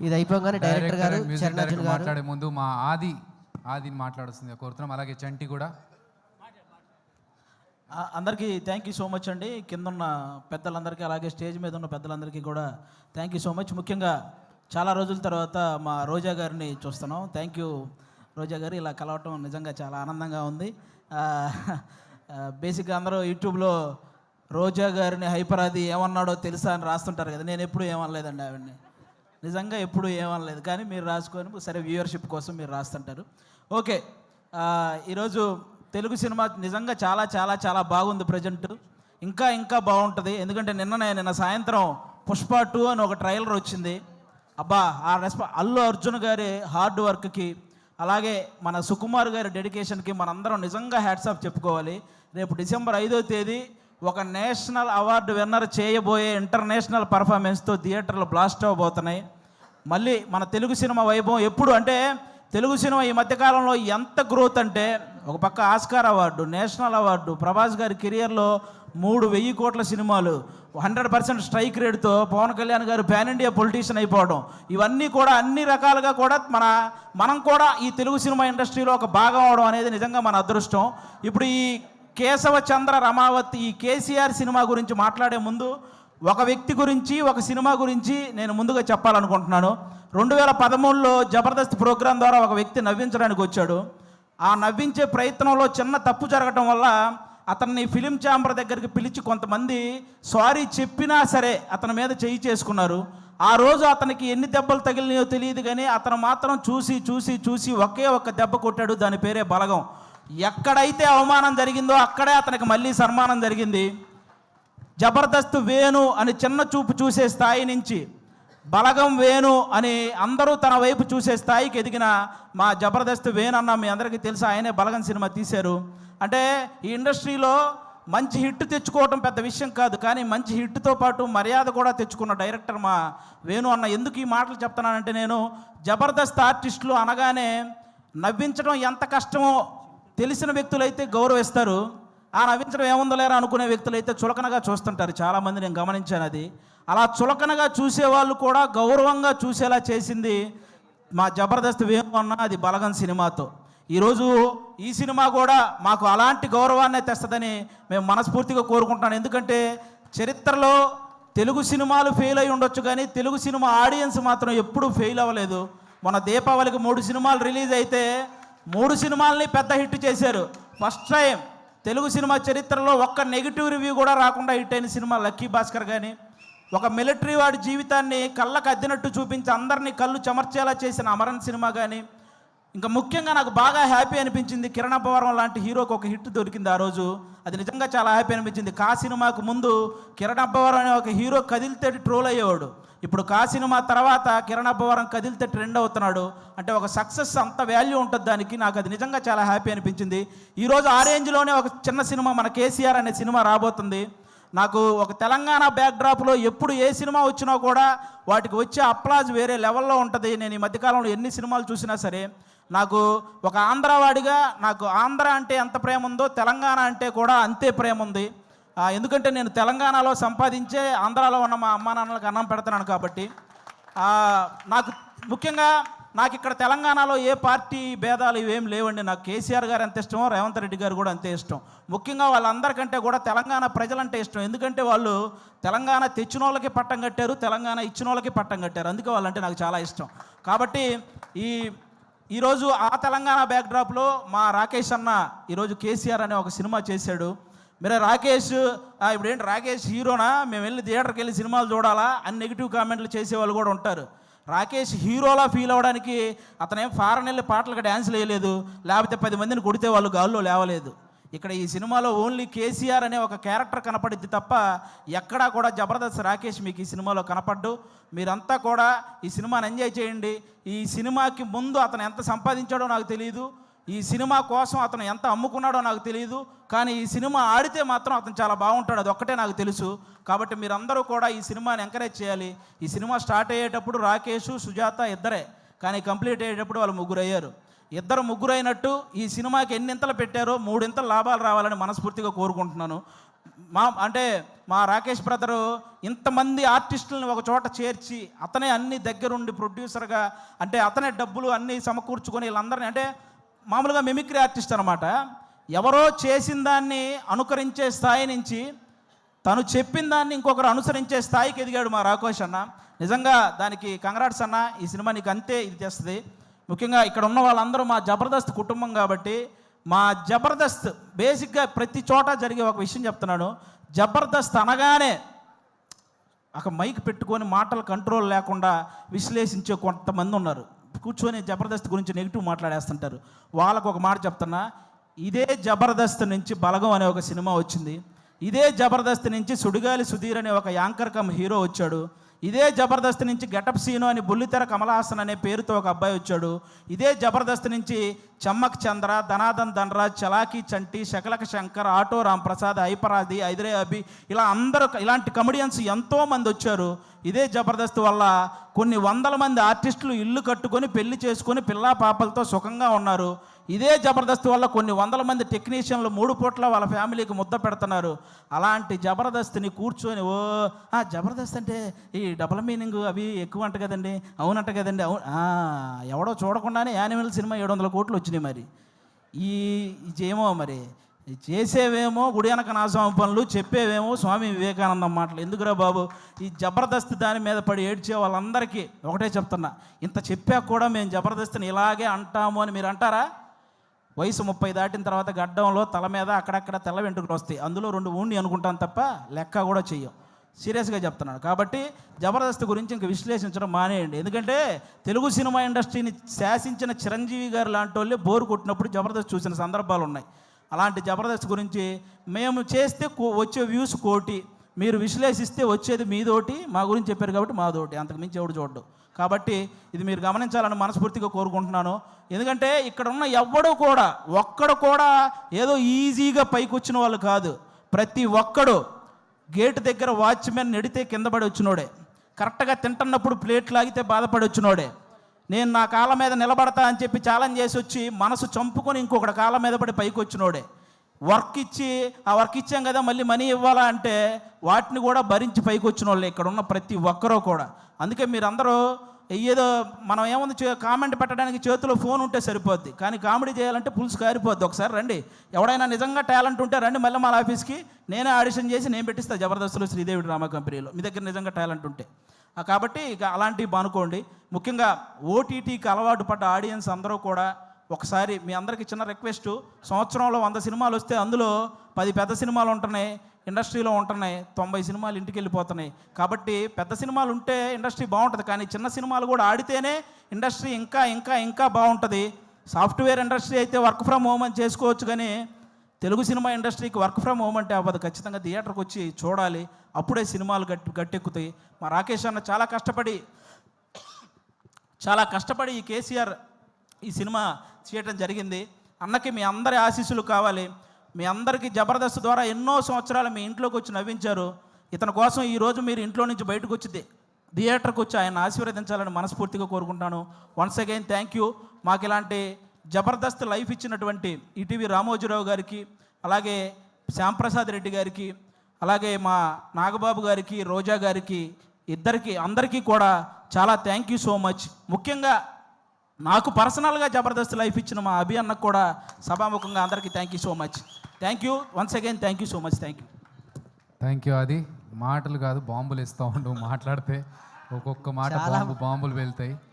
ఇది అయిపోగానే డైరెక్టర్ గారు చరణ్ మాట్లాడే ముందు మా ఆది మాట్లాడుతుంది కోరుతున్నాం. అలాగే చంటి కూడా. అందరికీ థ్యాంక్ యూ సో మచ్ అండి. కింద ఉన్న పెద్దలందరికీ అలాగే స్టేజ్ మీద ఉన్న పెద్దలందరికీ కూడా థ్యాంక్ యూ సో మచ్. ముఖ్యంగా చాలా రోజుల తర్వాత మా రోజా గారిని చూస్తున్నాం. థ్యాంక్ యూ రోజా గారు, ఇలా కలవటం నిజంగా చాలా ఆనందంగా ఉంది. బేసిక్గా అందరూ యూట్యూబ్లో రోజా గారిని హైపరాది ఏమన్నాడో తెలుసా అని రాస్తుంటారు కదా. నేను ఎప్పుడు ఏమనలేదండి ఆవిడని, నిజంగా ఎప్పుడు ఏమనలేదు. కానీ మీరు రాసుకొని సరే వ్యూవర్షిప్ కోసం మీరు రాస్తుంటారు. ఓకే, ఈరోజు తెలుగు సినిమా నిజంగా చాలా చాలా చాలా బాగుంది. ప్రజెంట్ ఇంకా ఇంకా బాగుంటుంది. ఎందుకంటే నిన్న సాయంత్రం పుష్ప 2 అని ఒక ట్రైలర్ వచ్చింది. అబ్బా, ఆ అల్లు అర్జున్ గారి హార్డ్ వర్క్కి అలాగే మన సుకుమార్ గారి డెడికేషన్కి మనందరం నిజంగా హ్యాట్స్ ఆఫ్ చెప్పుకోవాలి. రేపు డిసెంబర్ 5వ తేదీ ఒక నేషనల్ అవార్డు విన్నర్ చేయబోయే ఇంటర్నేషనల్ పర్ఫార్మెన్స్తో థియేటర్లు బ్లాస్ట్ అవ్వబోతున్నాయి. మళ్ళీ మన తెలుగు సినిమా వైభవం ఎప్పుడు అంటే తెలుగు సినిమా ఈ మధ్యకాలంలో ఎంత గ్రోత్ అంటే, ఒక పక్క Oscar award, national award, Prabhas గారి కెరియర్లో 3,000 కోట్ల సినిమాలు, 100% స్ట్రైక్ రేట్తో పవన్ కళ్యాణ్ గారు పాన్ ఇండియా పొలిటీషియన్ అయిపోవడం, ఇవన్నీ కూడా అన్ని రకాలుగా కూడా మనం కూడా ఈ తెలుగు సినిమా ఇండస్ట్రీలో ఒక భాగం అవడం అనేది నిజంగా మన అదృష్టం. ఇప్పుడు ఈ కేశవ చంద్ర రమావతి ఈ కేసీఆర్ సినిమా గురించి మాట్లాడే ముందు ఒక వ్యక్తి గురించి, ఒక సినిమా గురించి నేను ముందుగా చెప్పాలనుకుంటున్నాను. 2013లో జబర్దస్త్ ప్రోగ్రాం ద్వారా ఒక వ్యక్తి నవ్వించడానికి వచ్చాడు. ఆ నవ్వించే ప్రయత్నంలో చిన్న తప్పు జరగటం వల్ల అతన్ని ఫిలిం ఛాంబర్ దగ్గరికి పిలిచి కొంతమంది సారీ చెప్పినా సరే అతని మీద చేయి చేసుకున్నారు. ఆ రోజు అతనికి ఎన్ని దెబ్బలు తగిలినాయో తెలియదు, కానీ అతను మాత్రం చూసి చూసి చూసి ఒకే ఒక్క దెబ్బ కొట్టాడు. దాని పేరే బలగం. ఎక్కడైతే అవమానం జరిగిందో అక్కడే అతనికి మళ్ళీ సన్మానం జరిగింది. జబర్దస్త్ వేణు అని చిన్న చూపు చూసే స్థాయి నుంచి బలగం వేణు అని అందరూ తన వైపు చూసే స్థాయికి ఎదిగిన మా జబర్దస్త్ వేణు అన్న మీ అందరికీ తెలుసు. ఆయనే బలగం సినిమా తీశారు. అంటే ఈ ఇండస్ట్రీలో మంచి హిట్ తెచ్చుకోవడం పెద్ద విషయం కాదు, కానీ మంచి హిట్తో పాటు మర్యాద కూడా తెచ్చుకున్న డైరెక్టర్ మా వేణు అన్న. ఎందుకు ఈ మాటలు చెప్తున్నానంటే, నేను జబర్దస్త్ ఆర్టిస్టులు అనగానే నవ్వించడం ఎంత కష్టమో తెలిసిన వ్యక్తులైతే గౌరవిస్తారు. ఆ నవ్వించడం ఏముందో లేరా అనుకునే వ్యక్తులైతే చులకనగా చూస్తుంటారు. చాలామంది నేను గమనించాను. అది అలా చులకనగా చూసేవాళ్ళు కూడా గౌరవంగా చూసేలా చేసింది మా జబర్దస్త్ వేణు అన్న, అది బలగం సినిమాతో. ఈరోజు ఈ సినిమా కూడా మాకు అలాంటి గౌరవాన్నే తెస్తుందని మేము మనస్ఫూర్తిగా కోరుకుంటున్నాను. ఎందుకంటే చరిత్రలో తెలుగు సినిమాలు ఫెయిల్ అయి ఉండొచ్చు, కానీ తెలుగు సినిమా ఆడియన్స్ మాత్రం ఎప్పుడూ ఫెయిల్ అవ్వలేదు. మన దీపావళికి 3 సినిమాలు రిలీజ్ అయితే 3 సినిమాలని పెద్ద హిట్ చేశారు. ఫస్ట్ టైం తెలుగు సినిమా చరిత్రలో ఒక్క నెగిటివ్ రివ్యూ కూడా రాకుండా హిట్ అయిన సినిమా లక్కీ భాస్కర్. కానీ ఒక మిలిటరీ వాడి జీవితాన్ని కళ్ళకు అద్దినట్టు చూపించి అందరినీ కళ్ళు చెమర్చేలా చేసిన అమరన్ సినిమా. కానీ ఇంకా ముఖ్యంగా నాకు బాగా హ్యాపీ అనిపించింది, కిరణ్ అబ్బవరం లాంటి హీరోకి ఒక హిట్ దొరికింది ఆ రోజు. అది నిజంగా చాలా హ్యాపీ అనిపించింది. కా సినిమాకు ముందు కిరణ్ అబ్బవరం అనే ఒక హీరో కదిలితే ట్రోల్ అయ్యేవాడు. ఇప్పుడు కా సినిమా తర్వాత కిరణ్ అబ్బవరం కదిలితే ట్రెండ్ అవుతున్నాడు. అంటే ఒక సక్సెస్ అంత వాల్యూ ఉంటుంది దానికి. నాకు అది నిజంగా చాలా హ్యాపీ అనిపించింది. ఈరోజు ఆ రేంజ్లోనే ఒక చిన్న సినిమా మన కేసీఆర్ అనే సినిమా రాబోతుంది. నాకు ఒక తెలంగాణ బ్యాక్డ్రాప్లో ఎప్పుడు ఏ సినిమా వచ్చినా కూడా వాటికి వచ్చే అప్లాజ్ వేరే లెవెల్లో ఉంటుంది. నేను ఈ మధ్యకాలంలో ఎన్ని సినిమాలు చూసినా సరే నాకు ఒక ఆంధ్రవాడిగా నాకు ఆంధ్ర అంటే ఎంత ప్రేమ ఉందో తెలంగాణ అంటే కూడా అంతే ప్రేమ ఉంది. ఎందుకంటే నేను తెలంగాణలో సంపాదించే ఆంధ్రాలో ఉన్న మా అమ్మా నాన్నలకు అన్నం పెడుతున్నాను కాబట్టి. నాకు ముఖ్యంగా నాకు ఇక్కడ తెలంగాణలో ఏ పార్టీ భేదాలు ఇవేం లేవండి. నాకు కేసీఆర్ గారు ఎంత ఇష్టమో రేవంత్ రెడ్డి గారు కూడా అంతే ఇష్టం. ముఖ్యంగా వాళ్ళందరికంటే కూడా తెలంగాణ ప్రజలంటే ఇష్టం. ఎందుకంటే వాళ్ళు తెలంగాణ తెచ్చిన వాళ్ళకి పట్టం కట్టారు, తెలంగాణ ఇచ్చిన వాళ్ళకి పట్టం కట్టారు. అందుకే వాళ్ళంటే నాకు చాలా ఇష్టం. కాబట్టి ఈరోజు ఆ తెలంగాణ బ్యాక్డ్రాప్లో మా రాకేష్ అన్న ఈరోజు కేసీఆర్ అనే ఒక సినిమా చేశాడు. మీరు రాకేష్ ఇప్పుడేంటి రాకేష్ హీరోనా, మేము వెళ్ళి థియేటర్కి వెళ్ళి సినిమాలు చూడాలా అని నెగిటివ్ కామెంట్లు చేసేవాళ్ళు కూడా ఉంటారు. రాకేష్ హీరోలా ఫీల్ అవ్వడానికి అతనేం ఫారెన్ వెళ్ళి పాటలకు డ్యాన్స్లు వేయలేదు, లేకపోతే 10 మందిని కొడితే వాళ్ళు గాల్లో లేవలేదు. ఇక్కడ ఈ సినిమాలో ఓన్లీ కేసీఆర్ అనే ఒక క్యారెక్టర్ కనపడిద్ది తప్ప ఎక్కడా కూడా జబర్దస్త్ రాకేష్ మీకు ఈ సినిమాలో కనపడ్డు. మీరంతా కూడా ఈ సినిమాని ఎంజాయ్ చేయండి. ఈ సినిమాకి ముందు అతను ఎంత సంపాదించాడో నాకు తెలియదు, ఈ సినిమా కోసం అతను ఎంత అమ్ముకున్నాడో నాకు తెలియదు, కానీ ఈ సినిమా ఆడితే మాత్రం అతను చాలా బాగుంటాడు, అది ఒక్కటే నాకు తెలుసు. కాబట్టి మీరందరూ కూడా ఈ సినిమాని ఎంకరేజ్ చేయాలి. ఈ సినిమా స్టార్ట్ అయ్యేటప్పుడు రాకేష్, సుజాత ఇద్దరే, కానీ కంప్లీట్ అయ్యేటప్పుడు వాళ్ళు 3 అయ్యారు. 2 3 అయినట్టు ఈ సినిమాకి ఎన్నింతలు పెట్టారో 3 ఇంతలు లాభాలు రావాలని మనస్ఫూర్తిగా కోరుకుంటున్నాను. మా రాకేష్ బ్రదరు ఇంతమంది ఆర్టిస్టులను ఒక చోట చేర్చి అతనే అన్ని దగ్గరుండి ప్రొడ్యూసర్గా, అంటే అతనే డబ్బులు అన్నీ సమకూర్చుకొని వీళ్ళందరినీ, అంటే మామూలుగా మిమిక్రీ ఆర్టిస్ట్ అనమాట. ఎవరో చేసిన దాన్ని అనుకరించే స్థాయి నుంచి తను చెప్పిన దాన్ని ఇంకొకరు అనుసరించే స్థాయికి ఎదిగాడు మా రాకేష్ అన్న. నిజంగా దానికి కంగ్రాట్స్ అన్న. ఈ సినిమా నీకు అంతే ఇది తెస్తుంది. ముఖ్యంగా ఇక్కడ ఉన్న వాళ్ళందరూ మా జబర్దస్త్ కుటుంబం కాబట్టి, మా జబర్దస్త్ బేసిక్గా ప్రతి చోట జరిగే ఒక విషయం చెప్తున్నాను. జబర్దస్త్ అనగానే ఒక మైక్ పెట్టుకొని మాటలు కంట్రోల్ లేకుండా విశ్లేషించే కొంతమంది ఉన్నారు. కూర్చొని జబర్దస్త్ గురించి నెగిటివ్ మాట్లాడేస్తుంటారు. వాళ్ళకు ఒక మాట చెప్తున్నా, ఇదే జబర్దస్త్ నుంచి బలగం అనే ఒక సినిమా వచ్చింది. ఇదే జబర్దస్త్ నుంచి సుడిగాలి సుధీర్ అనే ఒక యాంకర్ కమ్ హీరో వచ్చాడు. ఇదే జబర్దస్త్ నుంచి గెటప్ సీను అని బుల్లితెర కమలహాసన్ అనే పేరుతో ఒక అబ్బాయి వచ్చాడు. ఇదే జబర్దస్త్ నుంచి చమ్మక్ చంద్ర, ధనాదన్ ధనరాజ్, చలాకీ చంటి, శకలక శంకర్, ఆటో రాంప్రసాద్, హైపరాది, హైదరే అభి, ఇలా అందరూ ఇలాంటి కమెడియన్స్ ఎంతోమంది వచ్చారు. ఇదే జబర్దస్త్ వల్ల కొన్ని వందల మంది ఆర్టిస్టులు ఇల్లు కట్టుకొని పెళ్లి చేసుకొని పిల్లా పాపలతో సుఖంగా ఉన్నారు. ఇదే జబర్దస్త్ వల్ల కొన్ని వందల మంది టెక్నీషియన్లు 3 పూట్ల వాళ్ళ ఫ్యామిలీకి ముద్ద పెడుతున్నారు. అలాంటి జబర్దస్త్ని కూర్చొని జబర్దస్త్ అంటే ఈ డబుల్ మీనింగ్ అవి ఎక్కువ అంట కదండి, అవునంట కదండి, అవును ఎవడో చూడకుండానే యానిమల్ సినిమా 700 కోట్లు వచ్చినాయి. మరి ఏమో మరి చేసేవేమో గుడి వెనక నాశనం పనులు, చెప్పేవేమో స్వామి వివేకానందం మాటలు. ఎందుకురా బాబు, ఈ జబర్దస్త్ దాని మీద పడి ఏడ్చే వాళ్ళందరికీ ఒకటే చెప్తున్నా, ఇంత చెప్పాక కూడా మేము జబర్దస్త్ని ఇలాగే అంటాము అని మీరు అంటారా? వయసు 30 దాటిన తర్వాత గడ్డంలో తల మీద అక్కడక్కడ తెల్ల వెంట్రుకలు వస్తాయి. అందులో 2 ఊండి అనుకుంటాను తప్ప లెక్క కూడా చెయ్యం. సీరియస్గా చెప్తున్నాను. కాబట్టి జబర్దస్త్ గురించి ఇంక విశ్లేషించడం మానేయండి. ఎందుకంటే తెలుగు సినిమా ఇండస్ట్రీని శాసించిన చిరంజీవి గారు లాంటి వాళ్ళే బోరు కొట్టినప్పుడు జబర్దస్త్ చూసిన సందర్భాలు ఉన్నాయి. అలాంటి జబర్దస్త్ గురించి మేము చేస్తే వచ్చే వ్యూస్ 1 కోటి, మీరు విశ్లేషిస్తే వచ్చేది మీదోటి. మా గురించి చెప్పారు కాబట్టి మాదోటి, అంతకుమించి ఎవడు చూడ్డు. కాబట్టి ఇది మీరు గమనించాలని మనస్ఫూర్తిగా కోరుకుంటున్నాను. ఎందుకంటే ఇక్కడ ఉన్న ఒక్కడు కూడా ఏదో ఈజీగా పైకి వచ్చిన వాళ్ళు కాదు. ప్రతి ఒక్కడు గేటు దగ్గర వాచ్మెన్ నెడితే కింద పడి వచ్చినోడే, కరెక్ట్గా తింటున్నప్పుడు ప్లేట్ లాగితే బాధపడి వచ్చినోడే, నేను నా కాళ్ళ మీద నిలబడతా అని చెప్పి ఛాలెంజ్ చేసి వచ్చి మనసు చంపుకొని ఇంకొకటి కాళ్ళ మీద పడి పైకి వచ్చినోడే, వర్క్ ఇచ్చి ఆ వర్క్ ఇచ్చాం కదా మళ్ళీ మనీ ఇవ్వాలా అంటే వాటిని కూడా భరించి పైకి వచ్చిన వాళ్ళే ఇక్కడ ఉన్న ప్రతి ఒక్కరూ కూడా. అందుకే మీరందరూ ఏదో మనం ఏముంది కామెంట్ పెట్టడానికి చేతిలో ఫోన్ ఉంటే సరిపోద్ది, కానీ కామెడీ చేయాలంటే పులుసు కారిపోద్ది. ఒకసారి రండి, ఎవడైనా నిజంగా టాలెంట్ ఉంటే రండి మళ్ళీ మా ఆఫీస్కి, నేనే ఆడిషన్ చేసి నేను పెట్టిస్తాను జబర్దస్త్లో శ్రీదేవి డ్రామా కంపెనీలో, మీ దగ్గర నిజంగా టాలెంట్ ఉంటే. కాబట్టి ఇక అలాంటివి బానుకోండి. ముఖ్యంగా ఓటీటీకి అలవాటు పడ్డ ఆడియన్స్ అందరూ కూడా ఒకసారి మీ అందరికీ చిన్న రిక్వెస్ట్, సంవత్సరంలో 100 సినిమాలు వస్తే అందులో 10 పెద్ద సినిమాలు ఉంటున్నాయి, ఇండస్ట్రీలో ఉంటున్నాయి, 90 సినిమాలు ఇంటికి వెళ్ళిపోతున్నాయి. కాబట్టి పెద్ద సినిమాలు ఉంటే ఇండస్ట్రీ బాగుంటుంది, కానీ చిన్న సినిమాలు కూడా ఆడితేనే ఇండస్ట్రీ ఇంకా ఇంకా ఇంకా బాగుంటుంది. సాఫ్ట్వేర్ ఇండస్ట్రీ అయితే వర్క్ ఫ్రమ్ హోమ్ అని చేసుకోవచ్చు, కానీ తెలుగు సినిమా ఇండస్ట్రీకి వర్క్ ఫ్రమ్ హోమ్ అంటే అవ్వదు. ఖచ్చితంగా థియేటర్కి వచ్చి చూడాలి, అప్పుడే సినిమాలు గట్టెక్కుతాయి. మా రాకేష్ అన్న చాలా కష్టపడి ఈ కేసీఆర్ ఈ సినిమా చేయటం జరిగింది. అన్నకి మీ అందరి ఆశీస్సులు కావాలి. మీ అందరికీ జబర్దస్త్ ద్వారా ఎన్నో సంవత్సరాలు మీ ఇంట్లోకి వచ్చి నవ్వించారు. ఇతని కోసం ఈరోజు మీరు ఇంట్లో నుంచి బయటకు వచ్చి థియేటర్కి వచ్చి ఆయన ఆశీర్వదించాలని మనస్ఫూర్తిగా కోరుకుంటాను. Once again thank you. మాకు ఇలాంటి జబర్దస్త్ లైఫ్ ఇచ్చినటువంటి ఈటీవీ రామోజీరావు గారికి, అలాగే శ్యాంప్రసాద్ రెడ్డి గారికి, అలాగే మా నాగబాబు గారికి, రోజా గారికి, అందరికీ కూడా చాలా థ్యాంక్ యూ సో మచ్. ముఖ్యంగా నాకు పర్సనల్గా జబర్దస్త్ లైఫ్ ఇచ్చిన మా అభి అన్నకు కూడా సభాముఖంగా అందరికీ thank you so much. Thank you once again, thank you so much. Thank you. అది మాటలు కాదు, బాంబులు ఇస్తూ ఉండు. మాట్లాడితే ఒక్కొక్క మాట బాంబులు వెళ్తాయి.